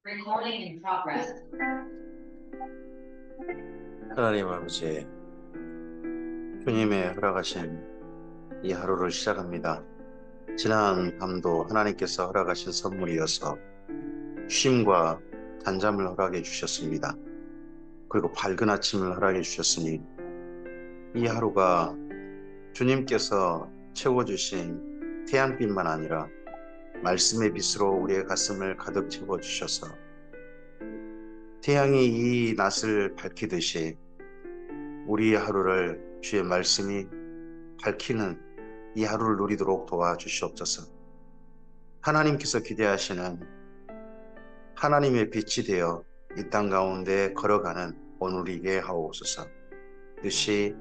Recording in progress. 하나님 아버지, 주님의 허락하신 이 하루를 시작합니다. 지난 밤도 하나님께서 허락하신 선물이어서 쉼과 단잠을 허락해 주셨습니다. 그리고 밝은 아침을 허락해 주셨으니 이 하루가 주님께서 채워주신 태양빛만 아니라 말씀의 빛으로 우리의 가슴을 가득 채워주셔서 태양이 이 낮을 밝히듯이 우리의 하루를 주의 말씀이 밝히는 이 하루를 누리도록 도와주시옵소서. 하나님께서 기대하시는 하나님의 빛이 되어 이 땅 가운데 걸어가는 오늘이게 하옵소서. 뜻이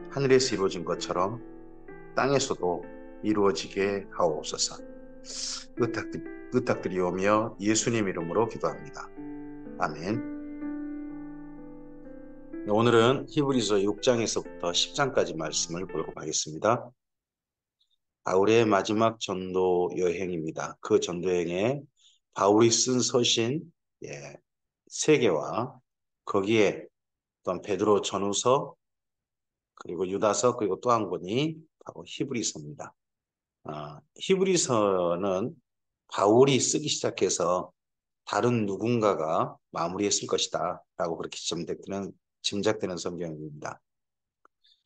하늘에서 이루어진 것처럼 땅에서도 이루어지게 하옵소서. 부탁드리오며 예수님 이름으로 기도합니다. 아멘. 오늘은 히브리서 6장에서부터 10장까지 말씀을 보도록 하겠습니다. 바울의 마지막 전도 여행입니다. 그 전도 여행에 바울이 쓴 서신 3개와 거기에 또한 베드로 전후서 그리고 유다서 그리고 또 한 권이 바로 히브리서입니다. 히브리서는 바울이 쓰기 시작해서 다른 누군가가 마무리했을 것이다 라고 그렇게 짐작되는 성경입니다.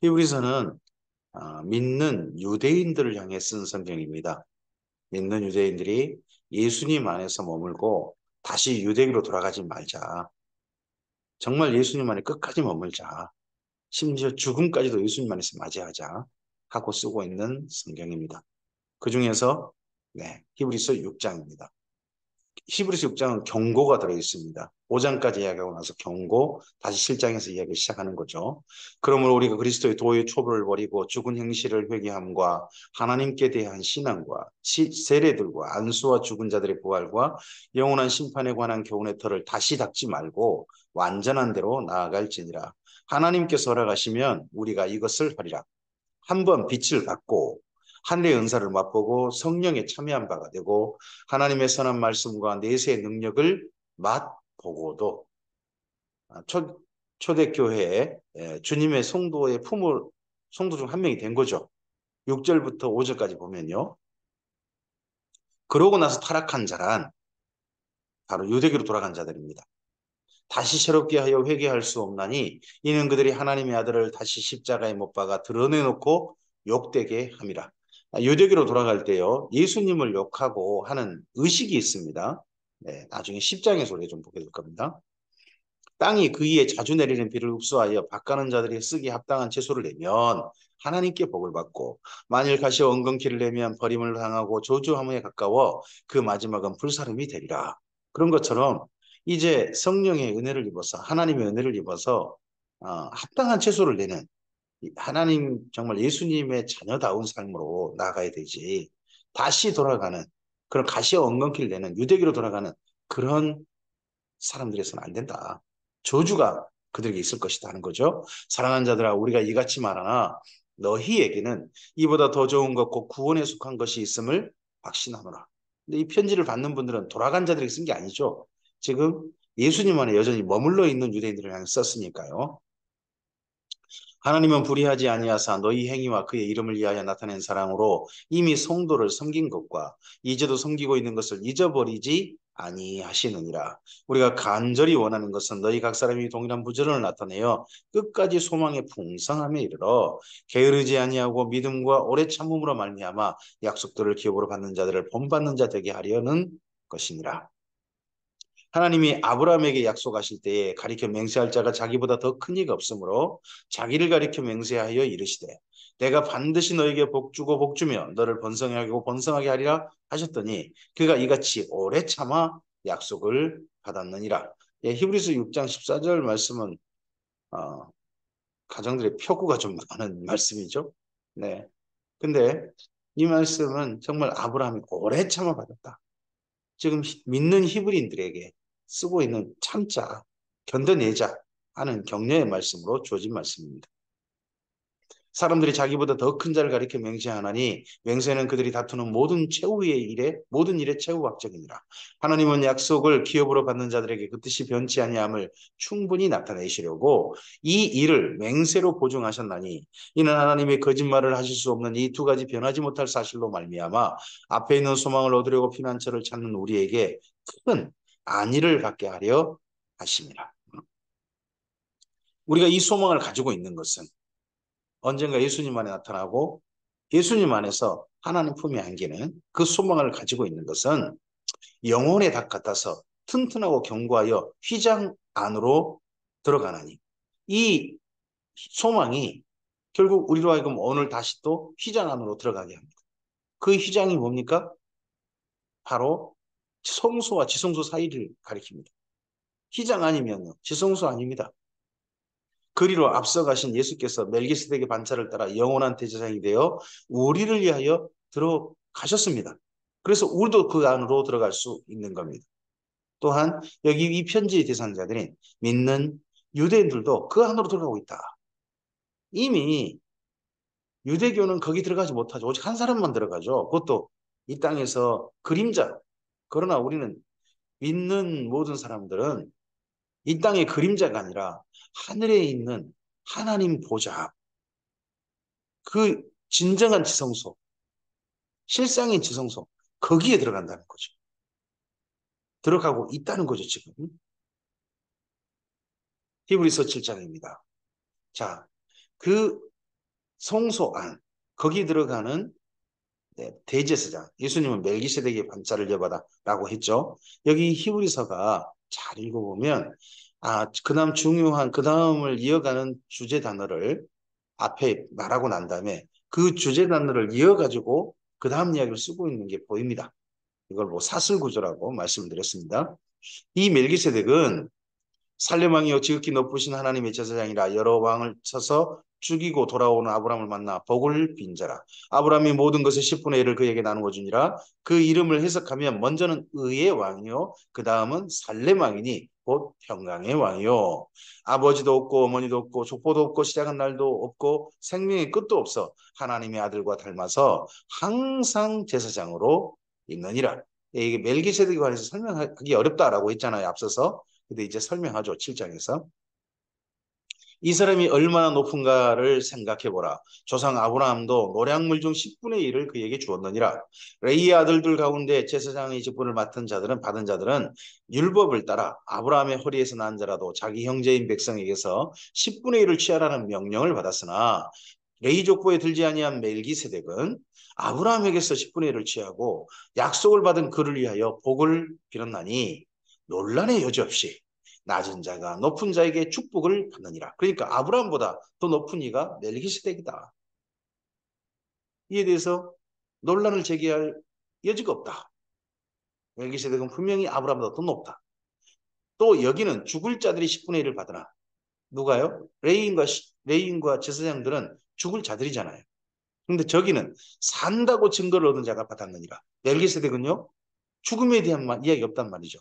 히브리서는 믿는 유대인들을 향해 쓴 성경입니다. 믿는 유대인들이 예수님 안에서 머물고 다시 유대교로 돌아가지 말자. 정말 예수님 안에 끝까지 머물자. 심지어 죽음까지도 예수님 안에서 맞이하자 하고 쓰고 있는 성경입니다. 그 중에서 히브리서 6장입니다. 히브리서 6장은 경고가 들어있습니다. 5장까지 이야기하고 나서 경고, 다시 7장에서 이야기를 시작하는 거죠. 그러므로 우리가 그리스도의 도의 초보를 버리고 죽은 행실을 회개함과 하나님께 대한 신앙과 세례들과 안수와 죽은 자들의 부활과 영원한 심판에 관한 교훈의 털을 다시 닦지 말고 완전한 대로 나아갈지니라. 하나님께서 허락하시면 우리가 이것을 하리라. 한번 빛을 받고 하늘의 은사를 맛보고 성령에 참여한 바가 되고 하나님의 선한 말씀과 내세의 능력을 맛보고도 초대교회에 주님의 성도의 성도 중 한 명이 된 거죠. 6절부터 5절까지 보면요. 그러고 나서 타락한 자란 바로 유대교로 돌아간 자들입니다. 다시 새롭게 하여 회개할 수 없나니 이는 그들이 하나님의 아들을 다시 십자가에 못 박아 드러내놓고 욕되게 함이라. 유대교로 돌아갈 때요, 예수님을 욕하고 하는 의식이 있습니다. 나중에 10장에서 우리가 좀 보게 될 겁니다. 땅이 그 위에 자주 내리는 비를 흡수하여 밭가는 자들이 쓰기 합당한 채소를 내면 하나님께 복을 받고, 만일 가시어 엉겅퀴를 내면 버림을 당하고 저주함에 가까워 그 마지막은 불사름이 되리라. 그런 것처럼 이제 성령의 은혜를 입어서, 하나님의 은혜를 입어서 합당한 채소를 내는, 하나님 정말 예수님의 자녀다운 삶으로 나아가야 되지, 다시 돌아가는 그런 가시어 엉겅퀴를 내는 유대교로 돌아가는 그런 사람들에서는 안 된다. 저주가 그들에게 있을 것이다 하는 거죠. 사랑하는 자들아, 우리가 이같이 말하나 너희에게는 이보다 더 좋은 것 곧 구원에 속한 것이 있음을 확신하노라. 근데 이 편지를 받는 분들은 돌아간 자들에게 쓴 게 아니죠. 지금 예수님 안에 여전히 머물러 있는 유대인들을 향해 썼으니까요. 하나님은 불의하지 아니하사 너희 행위와 그의 이름을 위하여 나타낸 사랑으로 이미 성도를 섬긴 것과 이제도 섬기고 있는 것을 잊어버리지 아니하시느니라. 우리가 간절히 원하는 것은 너희 각 사람이 동일한 부지런을 나타내어 끝까지 소망의 풍성함에 이르러 게으르지 아니하고 믿음과 오래 참음으로 말미암아 약속들을 기업으로 받는 자들을 본받는 자 되게 하려는 것이니라. 하나님이 아브라함에게 약속하실 때에 가리켜 맹세할 자가 자기보다 더 큰 이가 없으므로 자기를 가리켜 맹세하여 이르시되 내가 반드시 너에게 복주고 복주며 너를 번성하게 하고 번성하게 하리라 하셨더니 그가 이같이 오래 참아 약속을 받았느니라. 히브리서 6장 14절 말씀은 가정들의 표구가 좀 많은 말씀이죠. 네. 근데 이 말씀은 정말 아브라함이 오래 참아 받았다. 지금 믿는 히브리인들에게 쓰고 있는 참자, 견뎌내자 하는 격려의 말씀으로 주어진 말씀입니다. 사람들이 자기보다 더 큰 자를 가리켜 맹세하나니 맹세는 그들이 다투는 모든 일의 최후학적이니라. 하나님은 약속을 기업으로 받는 자들에게 그 뜻이 변치 아니함을 충분히 나타내시려고 이 일을 맹세로 보증하셨나니 이는 하나님의 거짓말을 하실 수 없는 이 두 가지 변하지 못할 사실로 말미암아 앞에 있는 소망을 얻으려고 피난처를 찾는 우리에게 큰 안위를 받게 하려 하심이라. 우리가 이 소망을 가지고 있는 것은 언젠가 예수님 안에 나타나고 예수님 안에서 하나님 품에 안기는 그 소망을 가지고 있는 것은 영혼의 닭 같아서 튼튼하고 견고하여 휘장 안으로 들어가나니 이 소망이 결국 우리로 하여금 오늘 다시 또 휘장 안으로 들어가게 합니다. 그 휘장이 뭡니까? 바로 성소와 지성소 사이를 가리킵니다. 휘장 아니면요, 지성소 아닙니다. 그리로 앞서가신 예수께서 멜기세덱의 반차를 따라 영원한 대제사장이 되어 우리를 위하여 들어가셨습니다. 그래서 우리도 그 안으로 들어갈 수 있는 겁니다. 또한 여기 이 편지의 대상자들인 믿는 유대인들도 그 안으로 들어가고 있다. 이미 유대교는 거기 들어가지 못하죠. 오직 한 사람만 들어가죠. 그것도 이 땅에서 그림자. 그러나 우리는 믿는 모든 사람들은 이 땅의 그림자가 아니라 하늘에 있는 하나님 보좌, 그 진정한 지성소, 실상의 지성소, 거기에 들어간다는 거죠. 들어가고 있다는 거죠, 지금. 히브리서 7장입니다. 자, 그 성소 안, 거기 들어가는 대제사장, 예수님은 멜기세덱의 반차를 여받아라고 했죠. 여기 히브리서가 잘 읽어보면, 그다음 중요한, 그 다음을 이어가는 주제 단어를 앞에 말하고 난 다음에 그 주제 단어를 이어가지고 그 다음 이야기를 쓰고 있는 게 보입니다. 이걸 뭐 사슬구조라고 말씀드렸습니다. 이 멜기세덱은 살레망이요 지극히 높으신 하나님의 제사장이라 여러 왕을 쳐서 죽이고 돌아오는 아브라함을 만나 복을 빈 자라. 아브라함이 모든 것의 10분의 1을 그에게 나누어 주니라. 그 이름을 해석하면 먼저는 의의 왕이요 그 다음은 살레망이니 곧 평강의 왕이요. 아버지도 없고 어머니도 없고 족보도 없고 시작한 날도 없고 생명의 끝도 없어 하나님의 아들과 닮아서 항상 제사장으로 있느니라. 이게 멜기세덱에 관해서 설명하기 어렵다라고 했잖아요. 앞서서. 근데 이제 설명하죠. 7장에서. 이 사람이 얼마나 높은가를 생각해보라. 조상 아브라함도 노량물 중 10분의 1을 그에게 주었느니라. 레이의 아들들 가운데 제사장의 직분을 맡은 자들은 받은 자들은 율법을 따라 아브라함의 허리에서 난 자라도 자기 형제인 백성에게서 10분의 1을 취하라는 명령을 받았으나 레이 족보에 들지 아니한 멜기세덱은 아브라함에게서 10분의 1을 취하고 약속을 받은 그를 위하여 복을 빌었나니 논란의 여지 없이 낮은 자가 높은 자에게 축복을 받느니라. 그러니까 아브라함보다 더 높은 이가 멜기세덱이다. 이에 대해서 논란을 제기할 여지가 없다. 멜기세덱은 분명히 아브라함보다 더 높다. 또 여기는 죽을 자들이 10분의 1을 받으나 누가요? 레인과 제사장들은 죽을 자들이잖아요. 근데 저기는 산다고 증거를 얻은 자가 받았느니라. 멜기세덱은요, 죽음에 대한 이야기 없단 말이죠.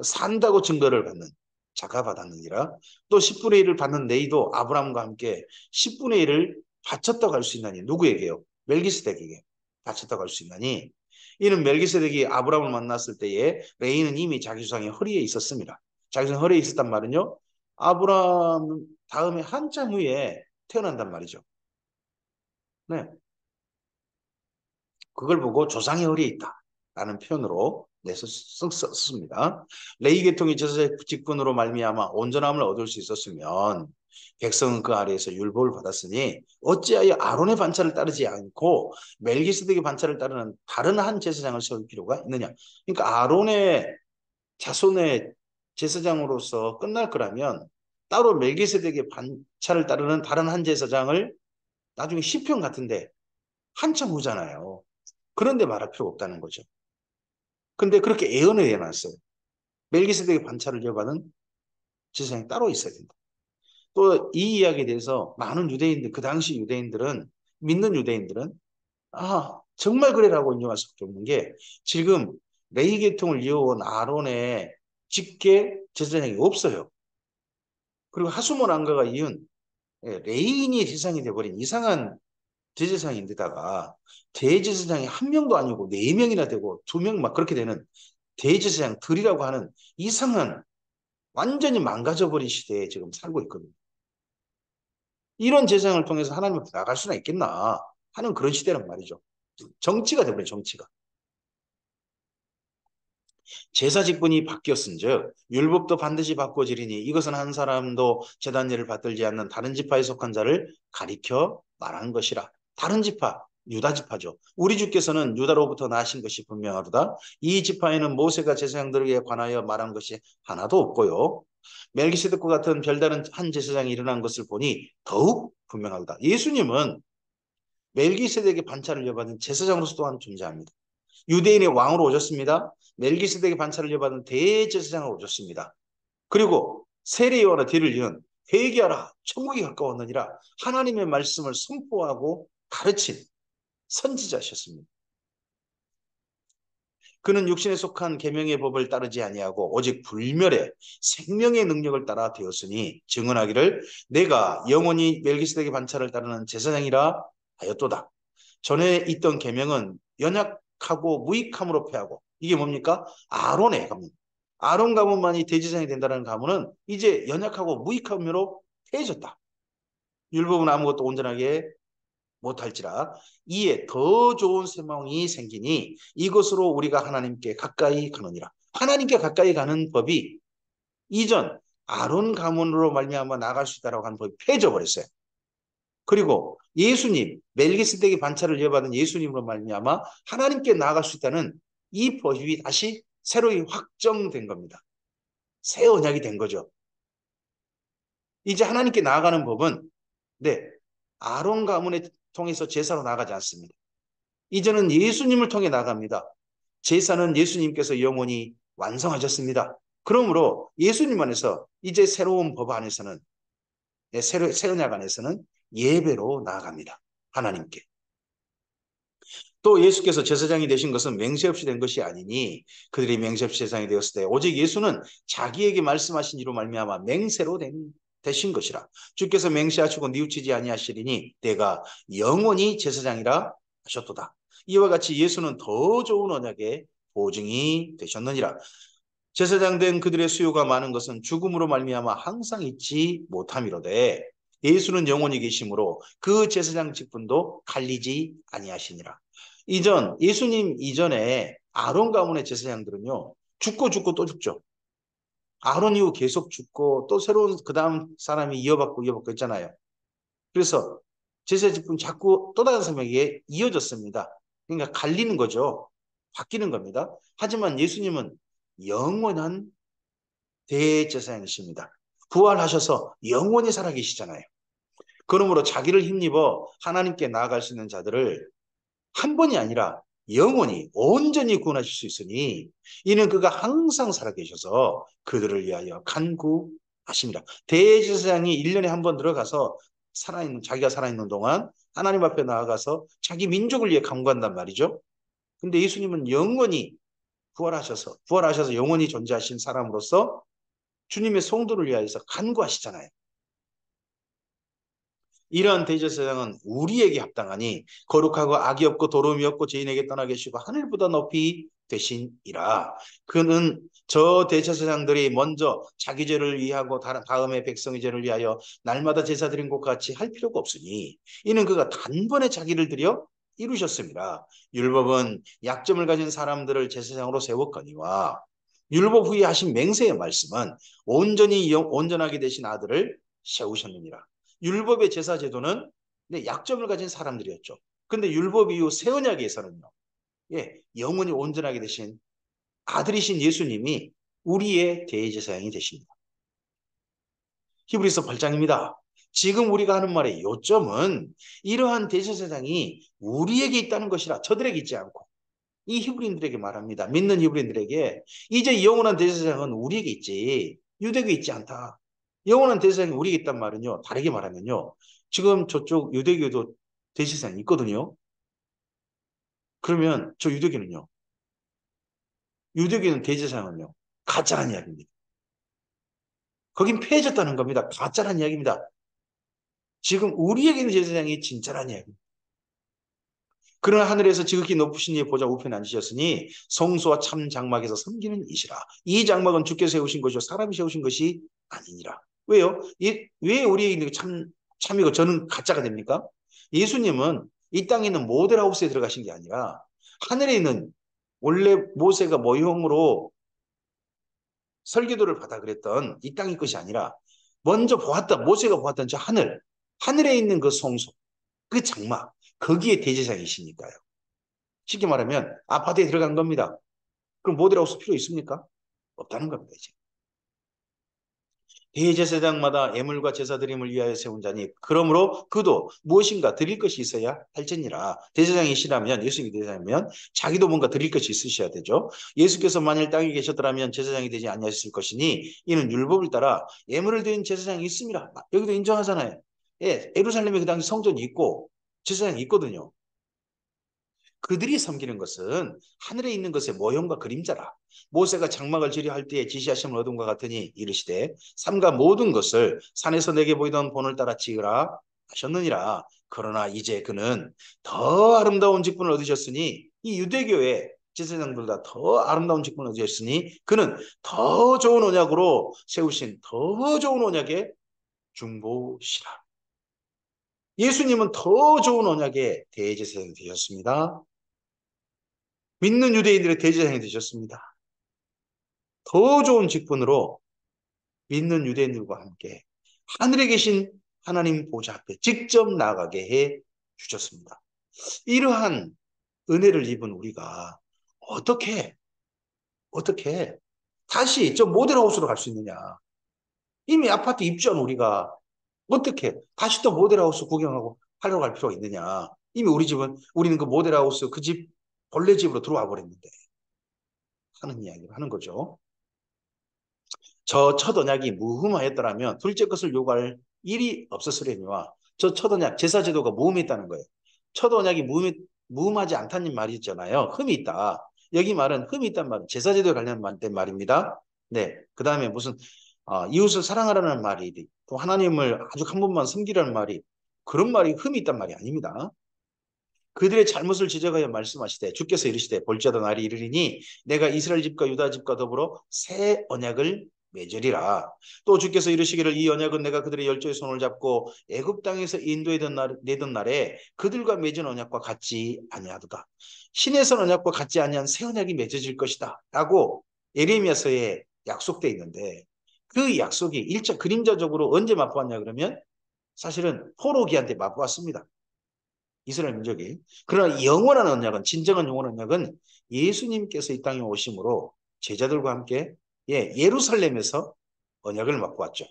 산다고 증거를 받는 자가 받았느니라. 또 10분의 1을 받는 레이도 아브라함과 함께 10분의 1을 바쳤다고 할 수 있나니 누구에게요? 멜기세덱에게 바쳤다고 할 수 있나니 이는 멜기세덱이 아브라함을 만났을 때에 레이는 이미 자기 조상의 허리에 있었습니다. 자기 조상 허리에 있었단 말은요, 아브라함 다음에 한참 후에 태어난단 말이죠. 네. 그걸 보고 조상의 허리에 있다라는 표현으로 썼습니다. 레위 계통의 제사의 직분으로 말미암아 온전함을 얻을 수 있었으면 백성은 그 아래에서 율법을 받았으니 어찌하여 아론의 반차를 따르지 않고 멜기세덱의 반차를 따르는 다른 한 제사장을 세울 필요가 있느냐. 그러니까 아론의 자손의 제사장으로서 끝날 거라면 따로 멜기세덱의 반차를 따르는 다른 한 제사장을 나중에 시편 같은데 한참 후잖아요. 그런데 말할 필요가 없다는 거죠. 근데 그렇게 예언을 해놨어요. 멜기세덱의 반차를 이어받은 제사장이 따로 있어야 된다. 또 이 이야기에 대해서 많은 유대인들, 그 당시 유대인들은, 믿는 유대인들은 정말 그래라고 인정할 수밖에 없는 게 지금 레위 계통을 이어온 아론의 직계 제사장이 없어요. 그리고 하수몬 왕가가 이은 예, 레인이 세상이 돼버린 이상한 대제사장인데다가 대제사장이 한 명도 아니고 네 명이나 되고 두 명 막 그렇게 되는 대제사장들이라고 하는 이상한 완전히 망가져버린 시대에 지금 살고 있거든요. 이런 제사장을 통해서 하나님 앞에 나갈 수나 있겠나 하는 그런 시대란 말이죠. 정치가 돼버린 정치가. 제사 직분이 바뀌었은즉 율법도 반드시 바꿔지리니 이것은 한 사람도 제단제를 받들지 않는 다른 지파에 속한 자를 가리켜 말한 것이라. 다른 지파, 유다 지파죠. 우리 주께서는 유다로부터 나신 것이 분명하도다. 이 지파에는 모세가 제사장들에게 관하여 말한 것이 하나도 없고요. 멜기세덱과 같은 별다른 한 제사장이 일어난 것을 보니 더욱 분명하다. 예수님은 멜기세덱의 반차를 이어받은 제사장으로서 또한 존재합니다. 유대인의 왕으로 오셨습니다. 멜기세덱의 반차를 이어받은 대제사장으로 오셨습니다. 그리고 세례요한의 뒤를 이은 회개하라 천국이 가까웠느니라 하나님의 말씀을 선포하고 가르친 선지자셨습니다. 그는 육신에 속한 계명의 법을 따르지 아니하고 오직 불멸의 생명의 능력을 따라 되었으니 증언하기를 내가 영원히 멜기세덱의 반차를 따르는 제사장이라 하였도다. 전에 있던 계명은 연약하고 무익함으로 패하고 이게 뭡니까? 아론의 가문. 아론 가문만이 대제사장이 된다는 가문은 이제 연약하고 무익함으로 패해졌다. 율법은 아무것도 온전하게 못할지라 이에 더 좋은 세상이 생기니 이것으로 우리가 하나님께 가까이 가느니라. 하나님께 가까이 가는 법이 이전 아론 가문으로 말미암아 나갈 수 있다라고 하는 법이 폐해져 버렸어요. 그리고 예수님, 멜기세덱의 반차를 이어받은 예수님으로 말미암아 하나님께 나아갈 수 있다는 이 법이 다시 새로이 확정된 겁니다. 새 언약이 된 거죠. 이제 하나님께 나아가는 법은 네, 아론 가문을 통해서 제사로 나가지 않습니다. 이제는 예수님을 통해 나갑니다. 제사는 예수님께서 영원히 완성하셨습니다. 그러므로 예수님 안에서 이제 새로운 법 안에서는 새 언약 안에서는 예배로 나아갑니다. 하나님께. 또 예수께서 제사장이 되신 것은 맹세 없이 된 것이 아니니 그들이 맹세 없이 제사장이 되었을 때 오직 예수는 자기에게 말씀하신 이로 말미암아 맹세로 되신 것이라. 주께서 맹세하시고 뉘우치지 아니하시리니 내가 영원히 제사장이라 하셨도다. 이와 같이 예수는 더 좋은 언약의 보증이 되셨느니라. 제사장 된 그들의 수요가 많은 것은 죽음으로 말미암아 항상 잊지 못함이로되 예수는 영원히 계심으로 그 제사장 직분도 갈리지 아니하시니라. 예수님 이전에 아론 가문의 제사장들은요 죽고 또 죽죠. 아론 이후 계속 죽고 또 새로운 그 다음 사람이 이어받고 있잖아요. 그래서 제사 직분 자꾸 또 다른 사람에게 이어졌습니다. 그러니까 갈리는 거죠. 바뀌는 겁니다. 하지만 예수님은 영원한 대제사장이십니다. 부활하셔서 영원히 살아계시잖아요. 그러므로 자기를 힘입어 하나님께 나아갈 수 있는 자들을 한 번이 아니라 영원히 온전히 구원하실 수 있으니 이는 그가 항상 살아계셔서 그들을 위하여 간구하십니다. 대제사장이 1년에 한 번 들어가서 자기가 살아있는 동안 하나님 앞에 나아가서 자기 민족을 위해 간구한단 말이죠. 근데 예수님은 영원히 부활하셔서 영원히 존재하신 사람으로서 주님의 성도를 위하여서 간구하시잖아요. 이러한 대제사장은 우리에게 합당하니 거룩하고 악이 없고 도름이 없고 죄인에게 떠나 계시고 하늘보다 높이 되신이라. 그는 저 대제사장들이 먼저 자기 죄를 위하고 다음에 백성의 죄를 위하여 날마다 제사 드린 것 같이 할 필요가 없으니 이는 그가 단번에 자기를 들여 이루셨습니다. 율법은 약점을 가진 사람들을 제사장으로 세웠거니와 율법 후에 하신 맹세의 말씀은 온전하게 되신 아들을 세우셨느니라. 율법의 제사 제도는 약점을 가진 사람들이었죠. 근데 율법 이후 새 언약에서는요. 영원히 온전하게 되신 아들이신 예수님이 우리의 대제사장이 되십니다. 히브리서 8장입니다. 지금 우리가 하는 말의 요점은 이러한 대제사장이 우리에게 있다는 것이라 저들에게 있지 않고 이 히브리인들에게 말합니다. 믿는 히브리인들에게 이제 영원한 대제사장은 우리에게 있지 유대교에 있지 않다. 영원한 대제사장이 우리에게 있단 말은요. 다르게 말하면요. 지금 저쪽 유대교도 대제사장이 있거든요. 그러면 저 유대교는 대제사장은요. 가짜란 이야기입니다. 거긴 폐해졌다는 겁니다. 가짜란 이야기입니다. 지금 우리에게는 제사장이 진짜란 이야기. 그러나 하늘에서 지극히 높으신 이의 보좌 우편에 앉으셨으니 성소와 참 장막에서 섬기는 이시라. 이 장막은 주께서 세우신 것이요 사람이 세우신 것이 아니니라. 왜요? 왜 우리에게 있는 게 참이고 저는 가짜가 됩니까? 예수님은 이 땅에 있는 모델하우스에 들어가신 게 아니라 하늘에 있는 원래 모세가 모형으로 설계도를 받아 그랬던 이 땅의 것이 아니라 먼저 보았던 모세가 보았던 저 하늘에 있는 그 성소, 그 장막, 거기에 대제사장이시니까요. 쉽게 말하면 아파트에 들어간 겁니다. 그럼 모델하우스 필요 있습니까? 없다는 겁니다, 이제. 대제사장마다 예물과 제사 드림을 위하여 세운 자니 그러므로 그도 무엇인가 드릴 것이 있어야 할지니라. 대제사장이시라면 예수님이 대제사장이면 자기도 뭔가 드릴 것이 있으셔야 되죠. 예수께서 만일 땅에 계셨더라면 제사장이 되지 아니하셨을 것이니 이는 율법을 따라 예물을 드린 제사장이 있습니다. 여기도 인정하잖아요. 예, 예루살렘에 그 당시 성전이 있고 제사장이 있거든요. 그들이 섬기는 것은 하늘에 있는 것의 모형과 그림자라. 모세가 장막을 지려할 때에 지시하심을 얻은 것 같으니 이르시되 삼가 모든 것을 산에서 내게 보이던 본을 따라 지으라 하셨느니라. 그러나 이제 그는 더 아름다운 직분을 얻으셨으니 이 유대교의 제사장들보다 더 아름다운 직분을 얻으셨으니 그는 더 좋은 언약으로 세우신 더 좋은 언약의 중보시라. 예수님은 더 좋은 언약의 대제사장이 되셨습니다. 믿는 유대인들의 대제사장이 되셨습니다. 더 좋은 직분으로 믿는 유대인들과 함께 하늘에 계신 하나님 보좌 앞에 직접 나가게 해 주셨습니다. 이러한 은혜를 입은 우리가 어떻게 다시 저 모델하우스로 갈 수 있느냐. 이미 아파트 입주한 우리가 어떻게 다시 또 모델하우스 구경하고 하러 갈 필요가 있느냐. 이미 우리는 그 모델하우스 그 집 본래 집으로 들어와 버렸는데 하는 이야기를 하는 거죠. 저 첫 언약이 무흠하였더라면 둘째 것을 요구할 일이 없었으려니와 저 첫 언약 제사제도가 무흠했다는 거예요. 첫 언약이 무흠하지 않다는 말이 있잖아요. 흠이 있다. 여기 말은 흠이 있단 말은 제사제도에 관련된 말입니다. 네. 그 다음에 무슨 이웃을 사랑하라는 말이 또 하나님을 아주 한 번만 섬기라는 말이 그런 말이 흠이 있단 말이 아닙니다. 그들의 잘못을 지적하여 말씀하시되 주께서 이르시되 볼지어다 날이 이르리니 내가 이스라엘 집과 유다 집과 더불어 새 언약을 맺으리라. 또 주께서 이르시기를 이 언약은 내가 그들의 열조의 손을 잡고 애굽 땅에서 내던 날에 그들과 맺은 언약과 같지 아니하도다. 신에서 언약과 같지 아니한 새 언약이 맺어질 것이다. 라고 예레미야서에 약속되어 있는데 그 약속이 일자 그림자적으로 언제 맛보았냐 그러면 사실은 포로기한테 맛보았습니다. 이스라엘 민족이. 그러나 영원한 언약은 진정한 영원한 언약은 예수님께서 이 땅에 오심으로 제자들과 함께 예루살렘에서 언약을 맡고 왔죠.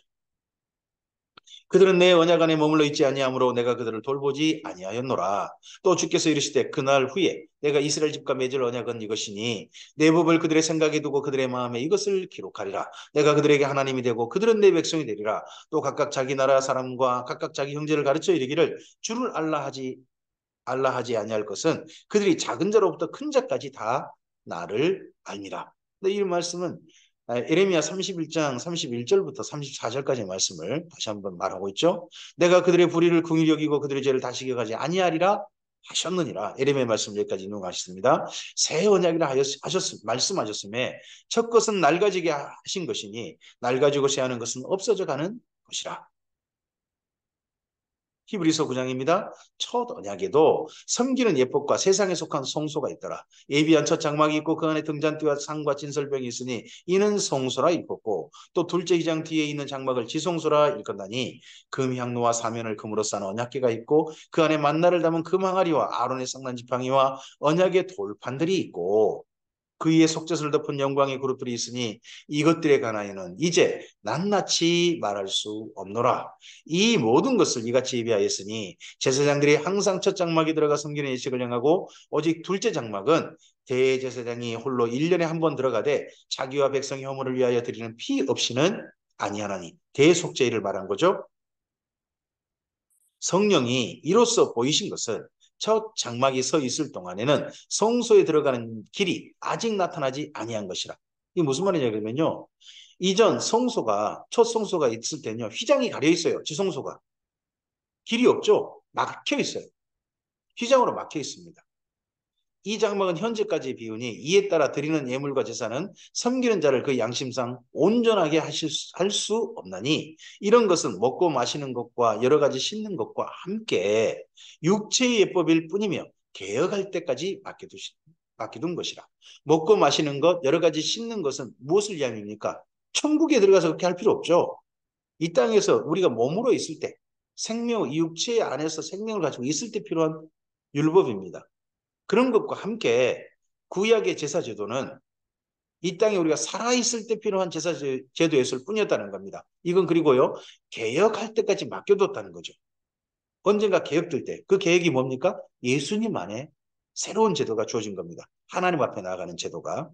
그들은 내 언약 안에 머물러 있지 아니하므로 내가 그들을 돌보지 아니하였노라. 또 주께서 이르시되 그날 후에 내가 이스라엘 집과 맺을 언약은 이것이니 내 법을 그들의 생각에 두고 그들의 마음에 이것을 기록하리라. 내가 그들에게 하나님이 되고 그들은 내 백성이 되리라. 또 각각 자기 나라 사람과 각각 자기 형제를 가르쳐 이르기를 주를 알라 하지 아니할 것은 그들이 작은 자로부터 큰 자까지 다 나를 알니라. 근데 이 말씀은 에레미야 31장 31절부터 34절까지의 말씀을 다시 한번 말하고 있죠. 내가 그들의 불의를 긍휼히 여기고 그들의 죄를 다시 기억하지 아니하리라 하셨느니라. 에레미야 말씀 여기까지 인용하셨습니다. 새 언약이라 말씀하셨음에 첫 것은 낡아지게 하신 것이니 낡아지고 쇠하는 것은 없어져 가는 것이라. 히브리서 9장입니다. 첫 언약에도 섬기는 예법과 세상에 속한 성소가 있더라. 예비한 첫 장막이 있고 그 안에 등잔대와 상과 진설병이 있으니 이는 성소라 일컫고 또 둘째 휘장 뒤에 있는 장막을 지성소라 일컫나니 금향로와 사면을 금으로 싼 언약궤가 있고 그 안에 만나를 담은 금 항아리와 아론의 쌍난 지팡이와 언약의 돌판들이 있고 그 위에 속죄를 덮은 영광의 그룹들이 있으니 이것들에 관하여는 이제 낱낱이 말할 수 없노라. 이 모든 것을 이같이 예비하였으니 제사장들이 항상 첫 장막에 들어가 섬기는 예식을 행하고 오직 둘째 장막은 대제사장이 홀로 1년에 한 번 들어가되 자기와 백성의 허물을 위하여 드리는 피 없이는 아니하나니 대속죄일을 말한 거죠. 성령이 이로써 보이신 것은 첫 장막이 서 있을 동안에는 성소에 들어가는 길이 아직 나타나지 아니한 것이라. 이게 무슨 말이냐 그러면요. 이전 첫 성소가 있을 때는요. 휘장이 가려 있어요. 지성소가. 길이 없죠. 막혀 있어요. 휘장으로 막혀 있습니다. 이 장막은 현재까지의 비우니 이에 따라 드리는 예물과 제사는 섬기는 자를 그 양심상 온전하게 할 수 없나니 이런 것은 먹고 마시는 것과 여러 가지 씻는 것과 함께 육체의 예법일 뿐이며 개혁할 때까지 맡겨둔 것이라. 먹고 마시는 것, 여러 가지 씻는 것은 무엇을 위함입니까? 천국에 들어가서 그렇게 할 필요 없죠. 이 땅에서 우리가 몸으로 있을 때 생명, 이 육체 안에서 생명을 가지고 있을 때 필요한 율법입니다. 그런 것과 함께 구약의 제사제도는 이 땅에 우리가 살아있을 때 필요한 제사제도였을 뿐이었다는 겁니다. 이건 그리고요, 개혁할 때까지 맡겨뒀다는 거죠. 언젠가 개혁될 때, 그 계획이 뭡니까? 예수님 안에 새로운 제도가 주어진 겁니다. 하나님 앞에 나아가는 제도가.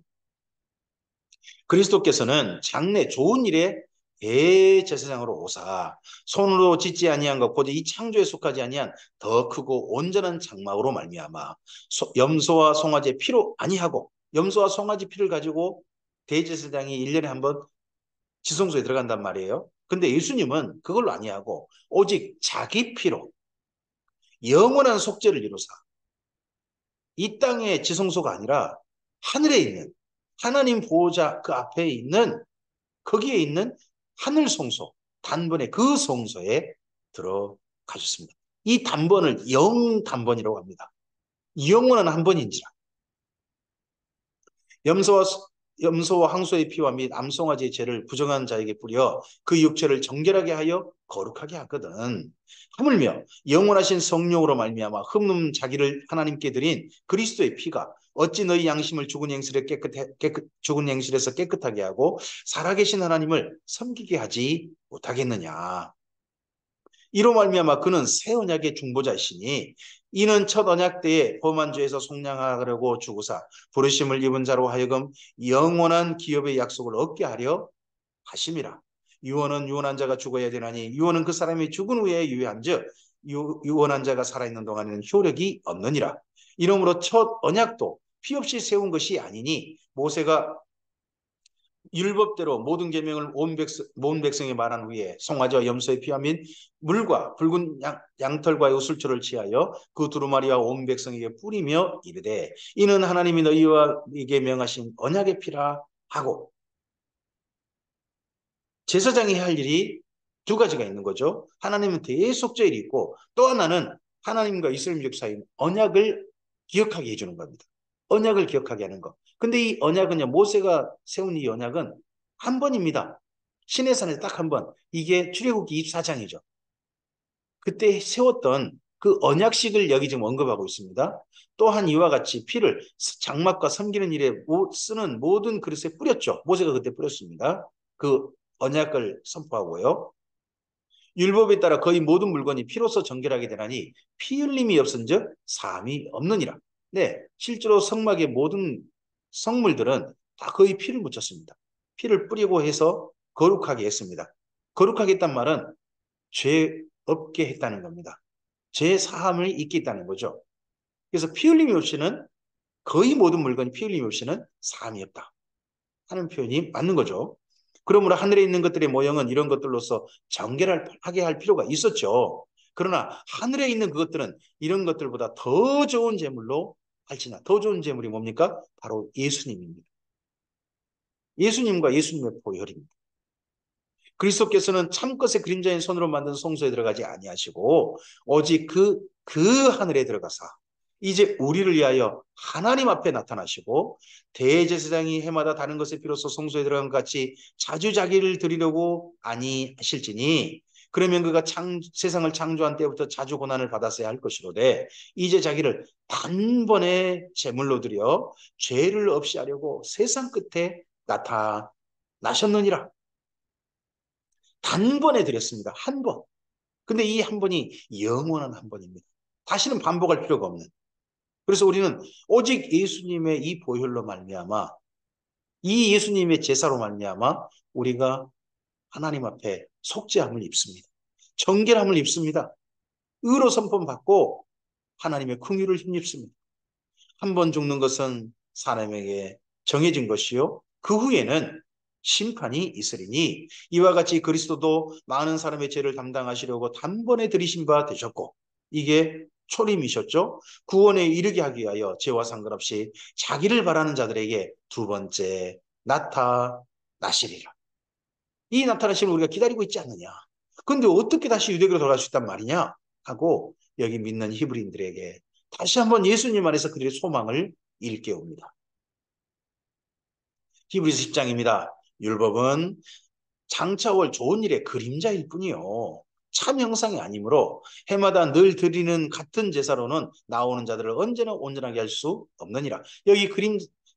그리스도께서는 장래 좋은 일에 대제사장으로 오사 손으로 짓지 아니한 것 곧 이 창조에 속하지 아니한 더 크고 온전한 장막으로 말미암아 염소와 송아지의 피로 아니하고 염소와 송아지 피를 가지고 대제사장이 1년에 한 번 지성소에 들어간단 말이에요. 근데 예수님은 그걸로 아니하고 오직 자기 피로 영원한 속죄를 이루사 이 땅의 지성소가 아니라 하늘에 있는 하나님 보호자 그 앞에 있는 거기에 있는 하늘 성소, 단번에 그 성소에 들어가셨습니다. 이 단번을 영단번이라고 합니다. 영원한 한 번인지라. 염소와, 염소와 항소의 피와 및 암송아지의 죄를 부정한 자에게 뿌려 그 육체를 정결하게 하여 거룩하게 하거든. 하물며 영원하신 성령으로 말미암아 흠없는 자기를 하나님께 드린 그리스도의 피가 어찌 너희 양심을 죽은 행실에서 깨끗하게 하고 살아계신 하나님을 섬기게 하지 못하겠느냐. 이로 말미암아 그는 새 언약의 중보자이시니 이는 첫 언약 때에 범한 죄에서 속량하려고 주고사 부르심을 입은 자로 하여금 영원한 기업의 약속을 얻게 하려 하심이라. 유언은 유언한 자가 죽어야 되나니 유언은 그 사람이 죽은 후에 유효한즉 유언한 자가 살아있는 동안에는 효력이 없느니라. 이러므로 첫 언약도 피 없이 세운 것이 아니니 모세가 율법대로 모든 계명을 온 백성에 말한 후에 송아지와 염소의 피와 및 물과 붉은 양털과 요술초를 취하여 그 두루마리와 온 백성에게 뿌리며 이르되 이는 하나님이 너희와 이게 명하신 언약의 피라 하고 제사장이 할 일이 두 가지가 있는 거죠. 하나님은 대속죄일이 있고 또 하나는 하나님과 이스라엘 민족 사이 언약을 기억하게 해주는 겁니다. 언약을 기억하게 하는 거. 근데 이 언약은요, 모세가 세운 이 언약은 한 번입니다. 시내산에서 딱 한 번. 이게 출애굽기 24장이죠. 그때 세웠던 그 언약식을 여기 지금 언급하고 있습니다. 또한 이와 같이 피를 장막과 섬기는 일에 쓰는 모든 그릇에 뿌렸죠. 모세가 그때 뿌렸습니다. 그 언약을 선포하고요. 율법에 따라 거의 모든 물건이 피로서 정결하게 되나니 피 흘림이 없은즉 사함이 없느니라. 네, 실제로 성막의 모든 성물들은 다 거의 피를 묻혔습니다. 피를 뿌리고 해서 거룩하게 했습니다. 거룩하게 했단 말은 죄 없게 했다는 겁니다. 죄 사함을 잊게 했다는 거죠. 그래서 피 흘림이 없이는 거의 모든 물건이 피 흘림이 없이는 사함이 없다 하는 표현이 맞는 거죠. 그러므로 하늘에 있는 것들의 모형은 이런 것들로서 정결하게 할 필요가 있었죠. 그러나 하늘에 있는 그것들은 이런 것들보다 더 좋은 제물로 할지나 더 좋은 제물이 뭡니까? 바로 예수님입니다. 예수님과 예수님의 보혈입니다. 그리스도께서는 참것의 그림자인 손으로 만든 성소에 들어가지 아니하시고 오직 그 하늘에 들어가사 이제 우리를 위하여 하나님 앞에 나타나시고 대제사장이 해마다 다른 것에 비로소 성소에 들어간 것 같이 자주 자기를 드리려고 아니하실지니 그러면 그가 세상을 창조한 때부터 자주 고난을 받았어야 할 것이로되 이제 자기를 단번에 제물로 드려 죄를 없이 하려고 세상 끝에 나타나셨느니라. 단번에 드렸습니다. 한 번. 근데 이 한 번이 영원한 한 번입니다. 다시는 반복할 필요가 없는. 그래서 우리는 오직 예수님의 이 보혈로 말미암아 이 예수님의 제사로 말미암아 우리가 하나님 앞에 속죄함을 입습니다. 정결함을 입습니다. 의로 선포받고 하나님의 긍휼을 힘입습니다. 한 번 죽는 것은 사람에게 정해진 것이요. 그 후에는 심판이 있으리니 이와 같이 그리스도도 많은 사람의 죄를 담당하시려고 단번에 들이신 바 되셨고 이게 초림이셨죠. 구원에 이르게 하기 위하여 죄와 상관없이 자기를 바라는 자들에게 두 번째 나타나시리라. 이 나타나심을 우리가 기다리고 있지 않느냐. 근데 어떻게 다시 유대교로 돌아갈 수 있단 말이냐 하고 여기 믿는 히브리인들에게 다시 한번 예수님 안에서 그들의 소망을 일깨웁니다. 히브리서 10장입니다. 율법은 장차올 좋은 일의 그림자일 뿐이요. 참 형상이 아니므로 해마다 늘 드리는 같은 제사로는 나오는 자들을 언제나 온전하게 할 수 없느니라. 여기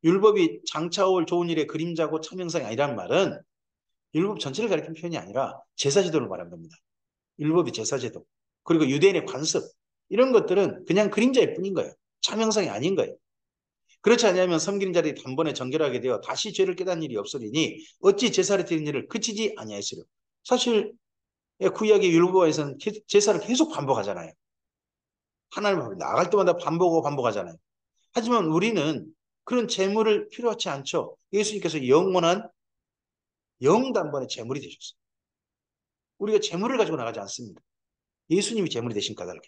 율법이 장차올 좋은 일의 그림자고 참 형상이 아니란 말은 율법 전체를 가리키는 표현이 아니라 제사제도를 말하는 겁니다. 율법이 제사제도 그리고 유대인의 관습 이런 것들은 그냥 그림자일 뿐인 거예요. 참 형상이 아닌 거예요. 그렇지 않으면 섬기는 자들이 단번에 정결하게 되어 다시 죄를 깨닫는 일이 없으리니 어찌 제사를 드리는 일을 그치지 아니하시려. 사실 구약의 율법에서는 제사를 계속 반복하잖아요. 하나님 앞에 나갈 때마다 반복하고 반복하잖아요. 하지만 우리는 그런 제물을 필요하지 않죠. 예수님께서 영원한 영단번의 제물이 되셨어요. 우리가 제물을 가지고 나가지 않습니다. 예수님이 제물이 되신 까닭에.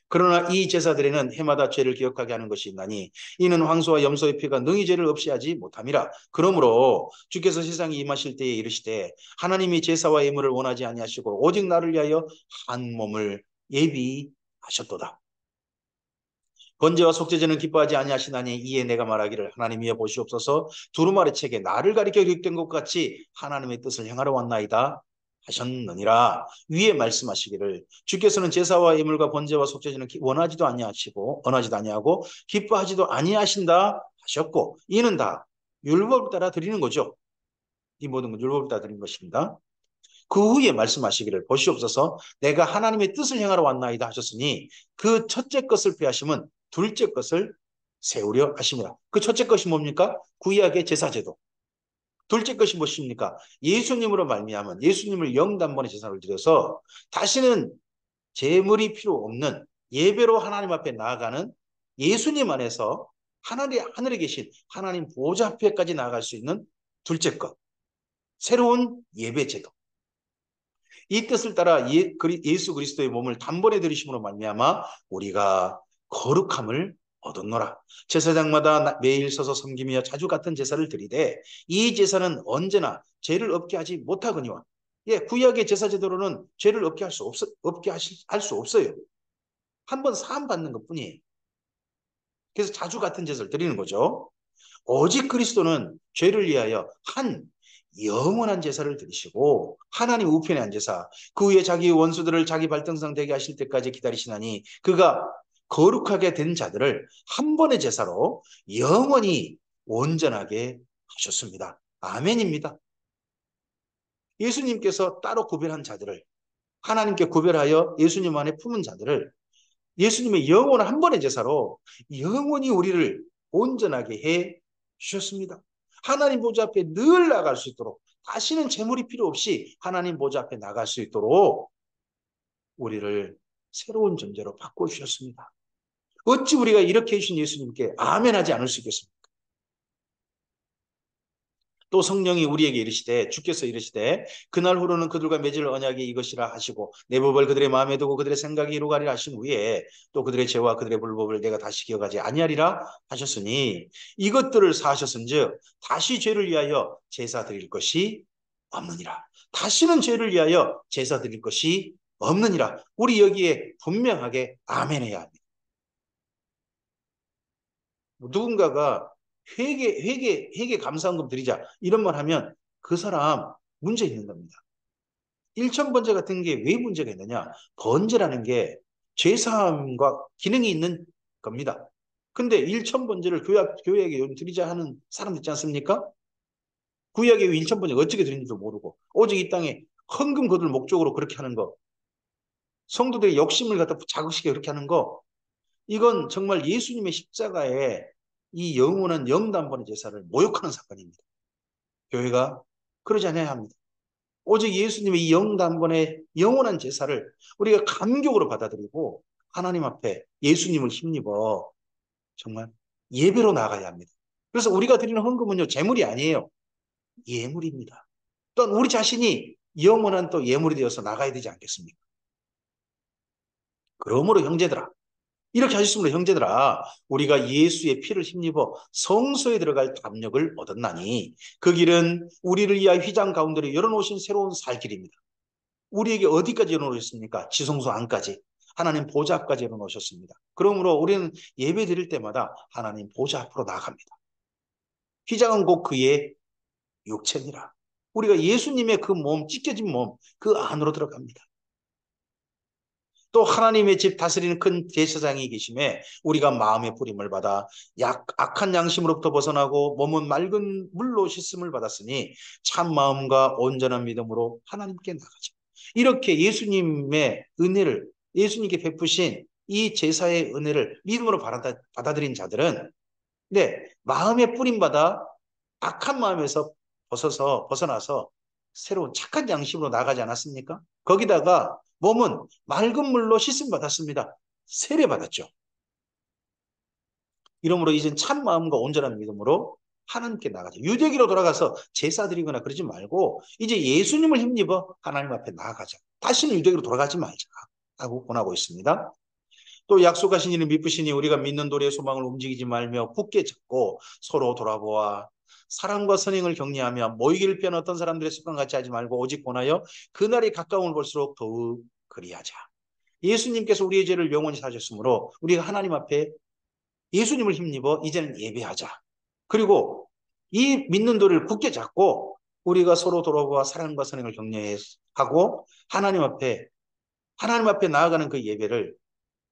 그러나 이 제사들에는 해마다 죄를 기억하게 하는 것이 있나니 이는 황소와 염소의 피가 능히 죄를 없이 하지 못함이라. 그러므로 주께서 세상에 임하실 때에 이르시되 하나님이 제사와 예물을 원하지 아니하시고 오직 나를 위하여 한 몸을 예비하셨도다. 번제와 속죄제는 기뻐하지 아니하시나니 이에 내가 말하기를 하나님이여 보시옵소서 두루마리 책에 나를 가리켜 기록된 것 같이 하나님의 뜻을 행하러 왔나이다 하셨느니라. 위에 말씀하시기를 주께서는 제사와 예물과 번제와 속죄제는 원하지도 아니하고 기뻐하지도 아니하신다 하셨고 이는 다 율법을 따라 드리는 거죠. 이 모든 건 율법을 따라 드리는 것입니다. 그 후에 말씀하시기를 보시옵소서 내가 하나님의 뜻을 행하러 왔나이다 하셨으니 그 첫째 것을 폐하심은 둘째 것을 세우려 하심이라. 그 첫째 것이 뭡니까? 구약의 제사제도. 둘째 것이 무엇입니까? 예수님으로 말미암은 예수님을 영단번에 제사를 드려서 다시는 제물이 필요 없는 예배로 하나님 앞에 나아가는 예수님 안에서 하늘에 계신 하나님 보좌 앞에까지 나아갈 수 있는 둘째 것. 새로운 예배제도. 이 뜻을 따라 예수 그리스도의 몸을 단번에 들이심으로 말미암아 우리가 거룩함을 얻었노라. 제사장마다 매일 서서 섬기며 자주 같은 제사를 드리되 이 제사는 언제나 죄를 없게 하지 못하거니와. 구약의 제사 제도로는 죄를 없게 할 수 없어요. 한 번 사함 받는 것뿐이에요. 그래서 자주 같은 제사를 드리는 거죠. 오직 그리스도는 죄를 위하여 한 영원한 제사를 드리시고 하나님 우편에 앉으사 그 후에 자기 원수들을 자기 발등상 되게 하실 때까지 기다리시나니 그가 거룩하게 된 자들을 한 번의 제사로 영원히 온전하게 하셨습니다. 아멘입니다. 예수님께서 따로 구별한 자들을 하나님께 구별하여 예수님 안에 품은 자들을 예수님의 영원한 한 번의 제사로 영원히 우리를 온전하게 해 주셨습니다. 하나님 보좌 앞에 늘 나갈 수 있도록 다시는 재물이 필요 없이 하나님 보좌 앞에 나갈 수 있도록 우리를 새로운 존재로 바꿔주셨습니다. 어찌 우리가 이렇게 해주신 예수님께 아멘하지 않을 수 있겠습니까? 또 성령이 우리에게 이르시되 주께서 이르시되 그날 후로는 그들과 맺을 언약이 이것이라 하시고 내 법을 그들의 마음에 두고 그들의 생각에 이루가리라 하신 후에 또 그들의 죄와 그들의 불법을 내가 다시 기억하지 아니하리라 하셨으니 이것들을 사하셨은즉 다시 죄를 위하여 제사 드릴 것이 없느니라. 다시는 죄를 위하여 제사 드릴 것이 없느니라. 우리 여기에 분명하게 아멘해야 합니다. 누군가가 회개 감사헌금 드리자 이런 말 하면 그 사람 문제 있는 겁니다. 일천번제 같은 게 왜 문제가 있느냐? 번제라는 게 죄사함과 기능이 있는 겁니다. 근데 일천번제를 교회에게 드리자 하는 사람 있지 않습니까? 구약의 일천번제가 어떻게 드리는지도 모르고 오직 이 땅에 헌금 거둘 목적으로 그렇게 하는 거, 성도들의 욕심을 갖다 자극시켜 그렇게 하는 거, 이건 정말 예수님의 십자가에 이 영원한 영단번의 제사를 모욕하는 사건입니다. 교회가 그러지 않아야 합니다. 오직 예수님의 이 영단번의 영원한 제사를 우리가 감격으로 받아들이고 하나님 앞에 예수님을 힘입어 정말 예배로 나가야 합니다. 그래서 우리가 드리는 헌금은요, 재물이 아니에요. 예물입니다. 또한 우리 자신이 영원한 또 예물이 되어서 나가야 되지 않겠습니까? 그러므로 형제들아, 이렇게 하셨으므로 형제들아, 우리가 예수의 피를 힘입어 성소에 들어갈 담력을 얻었나니 그 길은 우리를 위하여 휘장 가운데로 열어놓으신 새로운 살 길입니다. 우리에게 어디까지 열어놓으셨습니까? 지성소 안까지. 하나님 보좌 앞까지 열어놓으셨습니다. 그러므로 우리는 예배 드릴 때마다 하나님 보좌 앞으로 나아갑니다. 휘장은 곧 그의 육체니라. 우리가 예수님의 그 몸, 찢겨진 몸, 그 안으로 들어갑니다. 또 하나님의 집 다스리는 큰 제사장이 계심에 우리가 마음의 뿌림을 받아 악한 양심으로부터 벗어나고 몸은 맑은 물로 씻음을 받았으니 참 마음과 온전한 믿음으로 하나님께 나가자. 이렇게 예수님의 은혜를, 예수님께 베푸신 이 제사의 은혜를 믿음으로 받아들인 자들은, 네, 마음의 뿌림받아 악한 마음에서 벗어나서 새로운 착한 양심으로 나가지 않았습니까? 거기다가 몸은 맑은 물로 씻음 받았습니다. 세례 받았죠. 이러므로 이젠 참 마음과 온전한 믿음으로 하나님께 나가자. 유대기로 돌아가서 제사 드리거나 그러지 말고 이제 예수님을 힘입어 하나님 앞에 나아가자. 다시는 유대기로 돌아가지 말자 하고 권하고 있습니다. 또 약속하신 이는 미쁘시니 우리가 믿는 도리의 소망을 움직이지 말며 굳게 잡고 서로 돌아보아 사랑과 선행을 격려하며 모이기를 피한 어떤 사람들의 습관 같이 하지 말고 오직 권하여 그날이 가까움을 볼수록 더욱 그리하자. 예수님께서 우리의 죄를 영원히 사셨으므로 우리가 하나님 앞에 예수님을 힘입어 이제는 예배하자. 그리고 이 믿는 도리를 굳게 잡고 우리가 서로 돌아보아 사랑과 선행을 격려하고 하나님 앞에 나아가는 그 예배를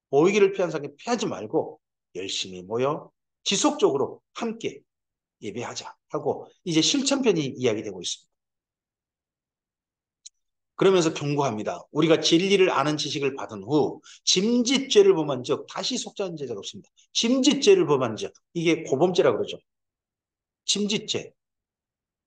모이기를 피한 사람이 피하지 말고 열심히 모여 지속적으로 함께 예배하자 하고 이제 실천편이 이야기되고 있습니다. 그러면서 경고합니다. 우리가 진리를 아는 지식을 받은 후 짐짓죄를 범한 즉 다시 속죄한 죄가 없습니다. 짐짓죄를 범한 즉 이게 고범죄라고 그러죠. 짐짓죄.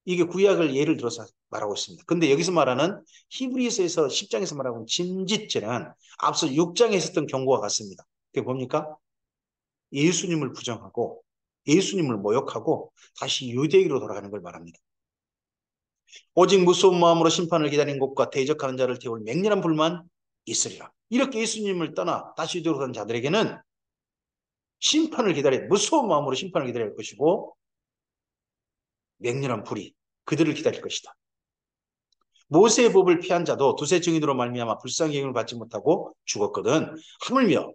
이게 구약을 예를 들어서 말하고 있습니다. 근데 여기서 말하는 히브리서에서 10장에서 말하는 짐짓죄는 앞서 6장에 있었던 경고와 같습니다. 그게 뭡니까? 예수님을 부정하고 예수님을 모욕하고 다시 유대인으로 돌아가는 걸 말합니다. 오직 무서운 마음으로 심판을 기다리는 것과 대적하는 자를 태울 맹렬한 불만 있으리라. 이렇게 예수님을 떠나 다시 유대인으로 가는 자들에게는 심판을 기다려 무서운 마음으로 심판을 기다릴 것이고 맹렬한 불이 그들을 기다릴 것이다. 모세의 법을 피한 자도 두세 증인으로 말미암아 불쌍히 여김을 받지 못하고 죽었거든. 하물며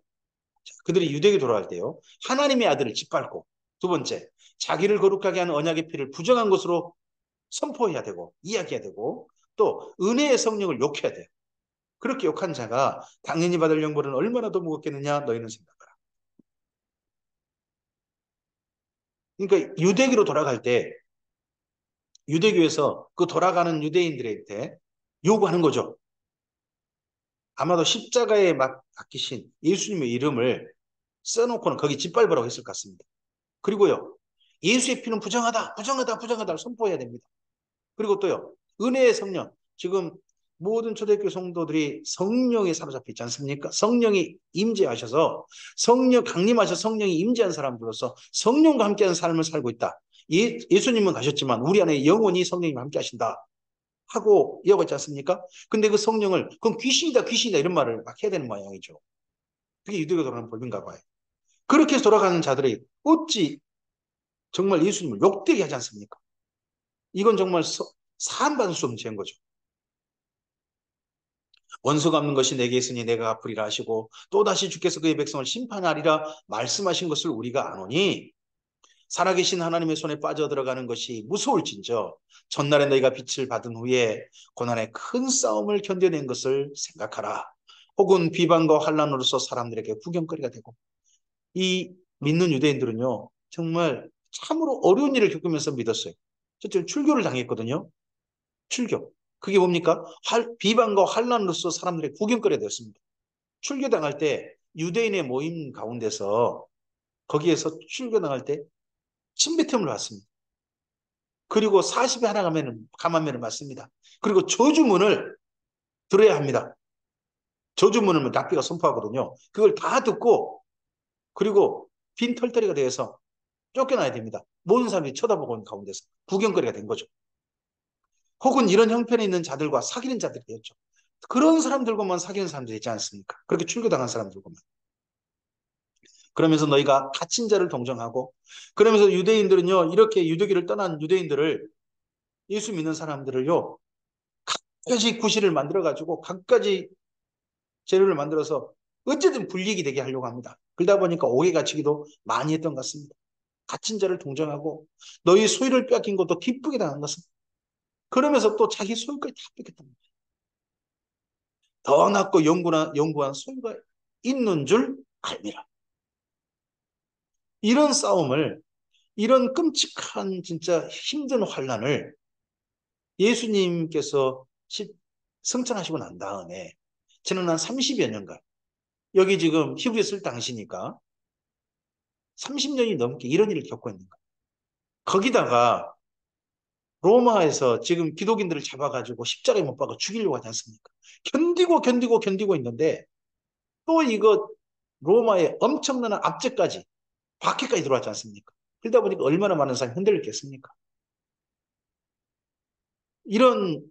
그들이 유대에 돌아갈 때요. 하나님의 아들을 짓밟고 두 번째 자기를 거룩하게 하는 언약의 피를 부정한 것으로 선포해야 되고 이야기해야 되고 또 은혜의 성령을 욕해야 돼요. 그렇게 욕한 자가 당연히 받을 형벌은 얼마나 더 무겁겠느냐 너희는 생각하라. 그러니까 유대교로 돌아갈 때 유대교에서 그 돌아가는 유대인들한테 요구하는 거죠. 아마도 십자가에 맡기신 예수님의 이름을 써놓고는 거기 짓밟으라고 했을 것 같습니다. 그리고요. 예수의 피는 부정하다, 부정하다, 부정하다를 선포해야 됩니다. 그리고 또요. 은혜의 성령. 지금 모든 초대교회 성도들이 성령에 사로잡혀 있지 않습니까? 성령이 임재하셔서 강림하셔서 성령이 임재한 사람들로서 성령과 함께하는 삶을 살고 있다. 예수님은 가셨지만 우리 안에 영원히 성령님과 함께 하신다. 하고 이야기하고 있지 않습니까? 근데 그 성령을 그럼 귀신이다 귀신이다 이런 말을 막 해야 되는 모양이죠. 그게 유대교 돌아가는 법인가 봐요. 그렇게 해서 돌아가는 자들이 어찌 정말 예수님을 욕되게 하지 않습니까? 이건 정말 사함받을 수 없는 죄인 거죠. 원수 갚는 것이 내게 있으니 내가 갚으리라 하시고 또다시 주께서 그의 백성을 심판하리라 말씀하신 것을 우리가 아노니 살아계신 하나님의 손에 빠져들어가는 것이 무서울진저 전날에 너희가 빛을 받은 후에 고난의 큰 싸움을 견뎌낸 것을 생각하라. 혹은 비방과 환난으로서 사람들에게 구경거리가 되고 이 믿는 유대인들은요. 정말 참으로 어려운 일을 겪으면서 믿었어요. 저는 출교를 당했거든요. 출교. 그게 뭡니까? 비방과 환난으로서 사람들에게 구경거리가 되었습니다. 출교당할 때 유대인의 모임 가운데서 거기에서 출교당할 때 침뱉음을 받습니다. 그리고 40에 하나 감화면을 맞습니다. 그리고 저주문을 들어야 합니다. 저주문을 랍비가 선포하거든요. 그걸 다 듣고 그리고 빈 털터리가 되어서 쫓겨나야 됩니다. 모든 사람들이 쳐다보고 있는 가운데서 구경거리가 된 거죠. 혹은 이런 형편에 있는 자들과 사귀는 자들이 되었죠. 그런 사람들과만 사귀는 사람들이 있지 않습니까? 그렇게 출교당한 사람들과만. 그러면서 너희가 갇힌 자를 동정하고, 그러면서 유대인들은요, 이렇게 유대교를 떠난 유대인들을, 예수 믿는 사람들을요, 각가지 구실을 만들어가지고 각가지 재료를 만들어서 어쨌든 불이익이 되게 하려고 합니다. 그러다 보니까 오해 갇히기도 많이 했던 것 같습니다. 갇힌 자를 동정하고 너희 소유를 빼앗긴 것도 기쁘게 당한 것은, 그러면서 또 자기 소유까지 다 뺏겼답니다. 더 낫고 영구한 소유가 있는 줄 알미라. 이런 싸움을, 이런 끔찍한 진짜 힘든 환란을 예수님께서 승천하시고 난 다음에 지난 한 30여 년간, 여기 지금 히브리서 쓸 당시니까 30년이 넘게 이런 일을 겪고 있는 거예요. 거기다가 로마에서 지금 기독인들을 잡아가지고 십자가에 못 박아 죽이려고 하지 않습니까? 견디고 있는데 또 이거 로마의 엄청난 압제까지, 박해까지 들어왔지 않습니까? 그러다 보니까 얼마나 많은 사람이 흔들렸겠습니까? 이런,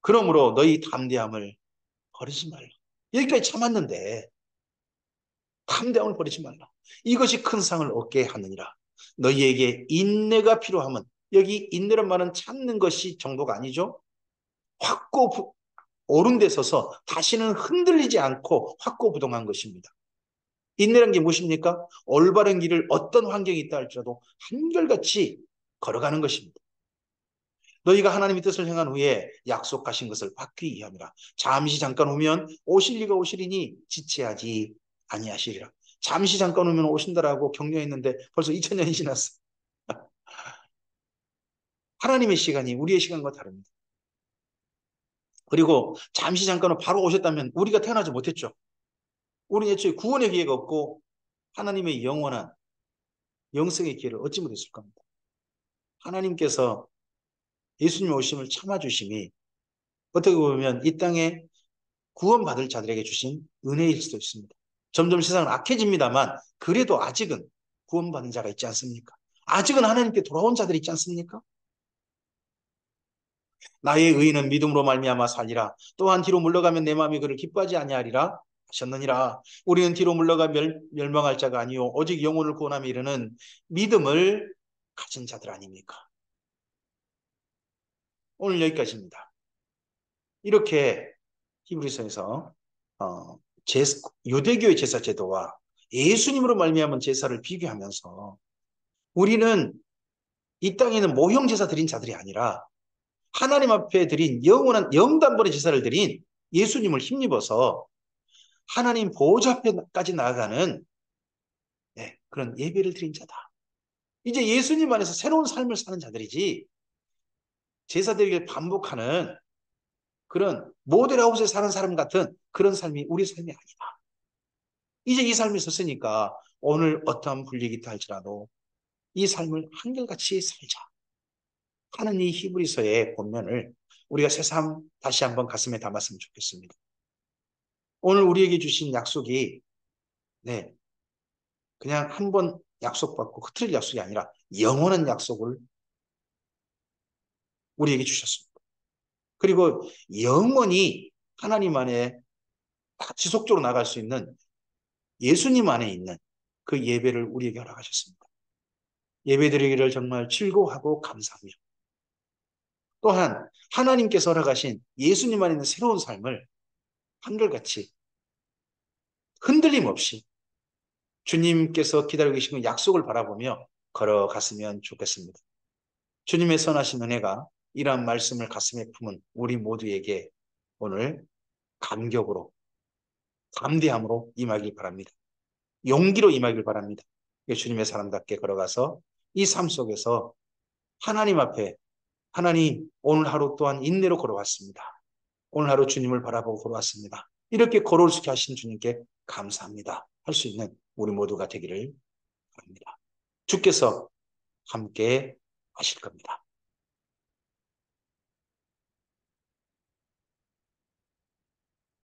그러므로 너희 담대함을 버리지 말라. 여기까지 참았는데 담대함을 버리지 말라. 이것이 큰 상을 얻게 하느니라. 너희에게 인내가 필요함은, 여기 인내란 말은 참는 것이 정도가 아니죠. 확고 오른 데 서서 다시는 흔들리지 않고 확고부동한 것입니다. 인내란 게 무엇입니까? 올바른 길을 어떤 환경이 있다 할지라도 한결같이 걸어가는 것입니다. 너희가 하나님의 뜻을 행한 후에 약속하신 것을 받기 위함이라. 잠시 잠깐 오면 오실 이가 오시리니 지체하지 아니하시리라. 잠시 잠깐 오면 오신다라고 격려했는데 벌써 2000년이 지났어. 하나님의 시간이 우리의 시간과 다릅니다. 그리고 잠시 잠깐 은 바로 오셨다면 우리가 태어나지 못했죠. 우리는 애초에 구원의 기회가 없고 하나님의 영원한 영생의 기회를 얻지 못했을 겁니다. 하나님께서 예수님 오심을 참아주심이 어떻게 보면 이 땅에 구원받을 자들에게 주신 은혜일 수도 있습니다. 점점 세상은 악해집니다만 그래도 아직은 구원받는 자가 있지 않습니까? 아직은 하나님께 돌아온 자들이 있지 않습니까? 나의 의인은 믿음으로 말미암아 살리라. 또한 뒤로 물러가면 내 마음이 그를 기뻐하지 아니하리라 하셨느니라. 우리는 뒤로 물러가 멸망할 자가 아니요 오직 영혼을 구원함에 이르는 믿음을 가진 자들 아닙니까? 오늘 여기까지입니다. 이렇게 히브리서에서 어, 유대교의 제사 제도와 예수님으로 말미암은 제사를 비교하면서 우리는 이 땅에 있는 모형 제사 드린 자들이 아니라 하나님 앞에 드린 영원한 영단번의 제사를 드린 예수님을 힘입어서 하나님 보호자 앞에까지 나아가는, 네, 그런 예배를 드린 자다. 이제 예수님 안에서 새로운 삶을 사는 자들이지 제사 드리기를 반복하는 그런 모델하우스에 사는 사람 같은 그런 삶이 우리 삶이 아니다. 이제 이 삶이 있었으니까 오늘 어떠한 불리기 있다 할지라도 이 삶을 한결같이 살자 하는 이 히브리서의 본면을 우리가 새삼 다시 한번 가슴에 담았으면 좋겠습니다. 오늘 우리에게 주신 약속이, 네, 그냥 한 번 약속받고 흐트릴 약속이 아니라 영원한 약속을 우리에게 주셨습니다. 그리고 영원히 하나님 안에 지속적으로 나갈 수 있는 예수님 안에 있는 그 예배를 우리에게 허락하셨습니다. 예배드리기를 정말 즐거워하고 감사하며, 또한 하나님께서 허락하신 예수님 안에 있는 새로운 삶을 한결같이 흔들림 없이 주님께서 기다리고 계신 약속을 바라보며 걸어갔으면 좋겠습니다. 주님의 선하신 은혜가 이러한 말씀을 가슴에 품은 우리 모두에게 오늘 감격으로, 담대함으로 임하길 바랍니다. 용기로 임하길 바랍니다. 주님의 사람답게 걸어가서 이 삶 속에서 하나님 앞에, 하나님 오늘 하루 또한 인내로 걸어왔습니다. 오늘 하루 주님을 바라보고 걸어왔습니다. 이렇게 걸어올 수 있게 하신 주님께 감사합니다 할 수 있는 우리 모두가 되기를 바랍니다. 주께서 함께 하실 겁니다.